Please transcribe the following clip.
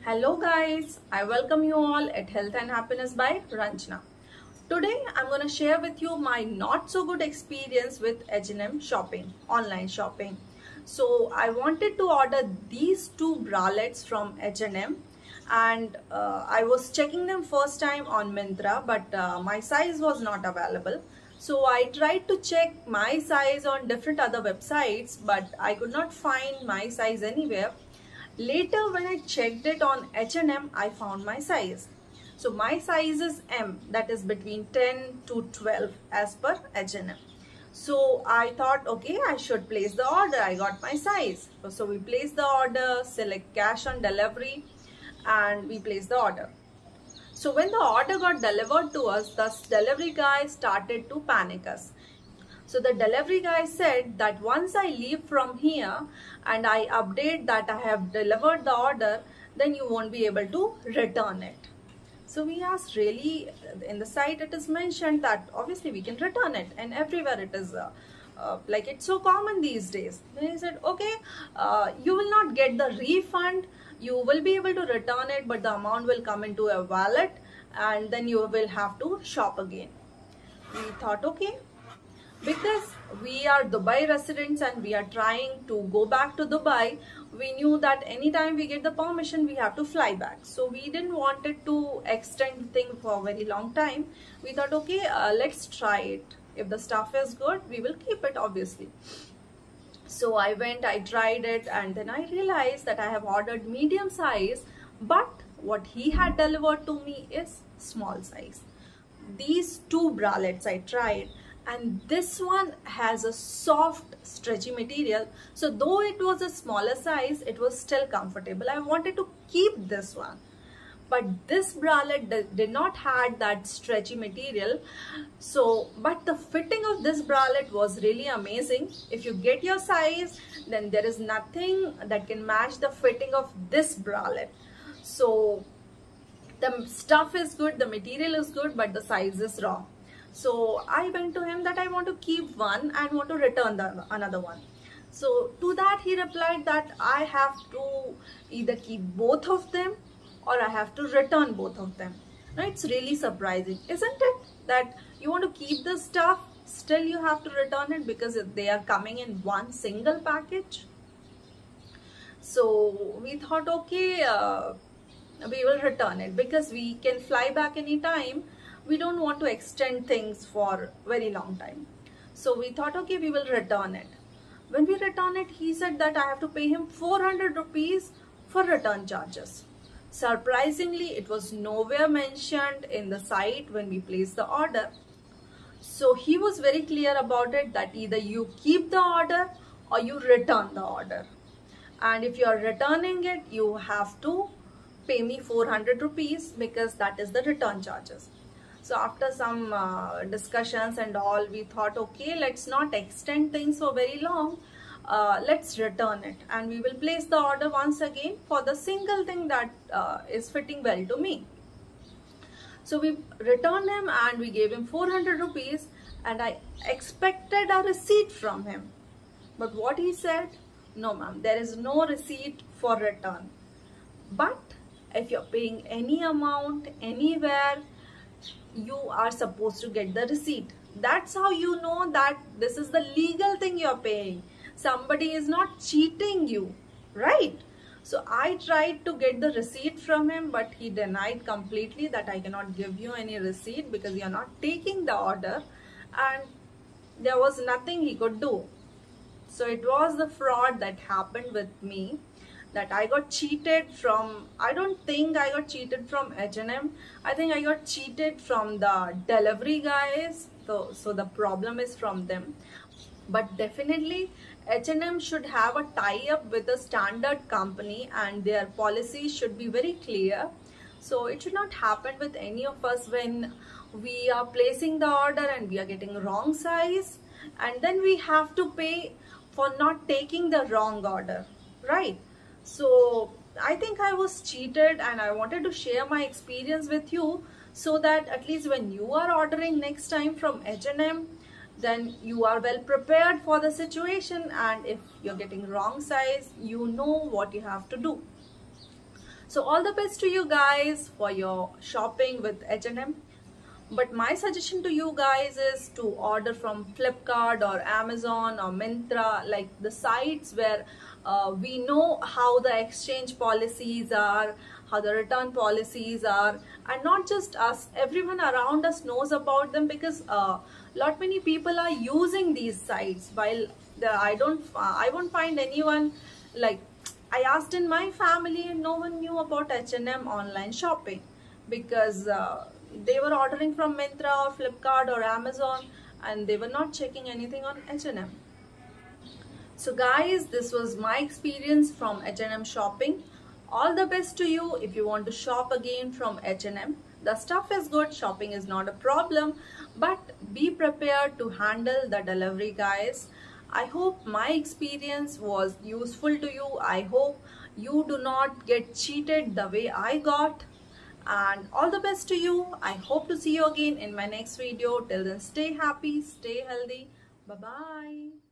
Hello guys, I welcome you all at Health and Happiness by Ranjana. Today I'm going to share with you my not so good experience with H&M shopping, online shopping. So I wanted to order these two bralettes from H&M and I was checking them first time on Myntra, but my size was not available. So I tried to check my size on different other websites, but I could not find my size anywhere. Later when I checked it on H&M, I found my size. So my size is M, that is between 10 to 12 as per H&M. So I thought, okay, I should place the order. I got my size. So we place the order, select cash on delivery, and we place the order. So when the order got delivered to us, the delivery guy started to panic us. So the delivery guy said that once I leave from here and I update that I have delivered the order, then you won't be able to return it. So we asked, really, in the site it is mentioned that obviously we can return it, and everywhere it is like it's so common these days. Then he said, okay, you will not get the refund. You will be able to return it, but the amount will come into a wallet and then you will have to shop again. We thought, okay. Because we are Dubai residents and we are trying to go back to Dubai, we knew that anytime we get the permission, we have to fly back. So we didn't want it to extend thing for a very long time. We thought, okay, let's try it. If the stuff is good, we will keep it, obviously. So I went, I tried it, and then I realized that I have ordered medium size, but what he had delivered to me is small size. These two bralettes I tried, and this one has a soft stretchy material, so though it was a smaller size, it was still comfortable. I wanted to keep this one, but this bralette did not had that stretchy material. So but the fitting of this bralette was really amazing. If you get your size, then there is nothing that can match the fitting of this bralette. So the stuff is good, the material is good, but the size is wrong. So I went to him that I want to keep one and want to return another one. So to that he replied that I have to either keep both of them or I have to return both of them. Now it's really surprising, isn't it? That you want to keep the stuff, still you have to return it because they are coming in one single package. So we thought, okay, we will return it because we can fly back anytime. We don't want to extend things for very long time. So we thought, okay, we will return it. When we return it, he said that I have to pay him 400 rupees for return charges. Surprisingly, it was nowhere mentioned in the site when we placed the order. So he was very clear about it that either you keep the order or you return the order. And if you are returning it, you have to pay me 400 rupees because that is the return charges. So after some discussions and all, we thought, okay, let's not extend things for very long. Let's return it and we will place the order once again for the single thing that is fitting well to me. So we returned him and we gave him 400 rupees and I expected a receipt from him. But what he said, no ma'am, there is no receipt for return. But if you're paying any amount anywhere, you are supposed to get the receipt. That's how you know that this is the legal thing you're paying. Somebody is not cheating you, right? So I tried to get the receipt from him, but he denied completely that I cannot give you any receipt because you're not taking the order, and there was nothing he could do. So it was the fraud that happened with me, that I got cheated from. I don't think I got cheated from H&M. I think I got cheated from the delivery guys. So the problem is from them. But definitely H&M should have a tie-up with a standard company and their policy should be very clear. So it should not happen with any of us when we are placing the order and we are getting wrong size, and then we have to pay for not taking the wrong order, right? So I think I was cheated and I wanted to share my experience with you so that at least when you are ordering next time from H&M, then you are well prepared for the situation, and if you're getting wrong size, you know what you have to do. So all the best to you guys for your shopping with H&M. But my suggestion to you guys is to order from Flipkart or Amazon or Myntra, like the sites where we know how the exchange policies are, how the return policies are, and not just us, everyone around us knows about them, because lot many people are using these sites. While I won't find anyone, like I asked in my family and no one knew about H&M online shopping, because they were ordering from Myntra or Flipkart or Amazon, and they were not checking anything on H&M. So guys, this was my experience from H&M shopping. All the best to you if you want to shop again from H&M. The stuff is good, shopping is not a problem, but be prepared to handle the delivery, guys. I hope my experience was useful to you. I hope you do not get cheated the way I got. And all the best to you. I hope to see you again in my next video. Till then, stay happy, stay healthy. Bye-bye.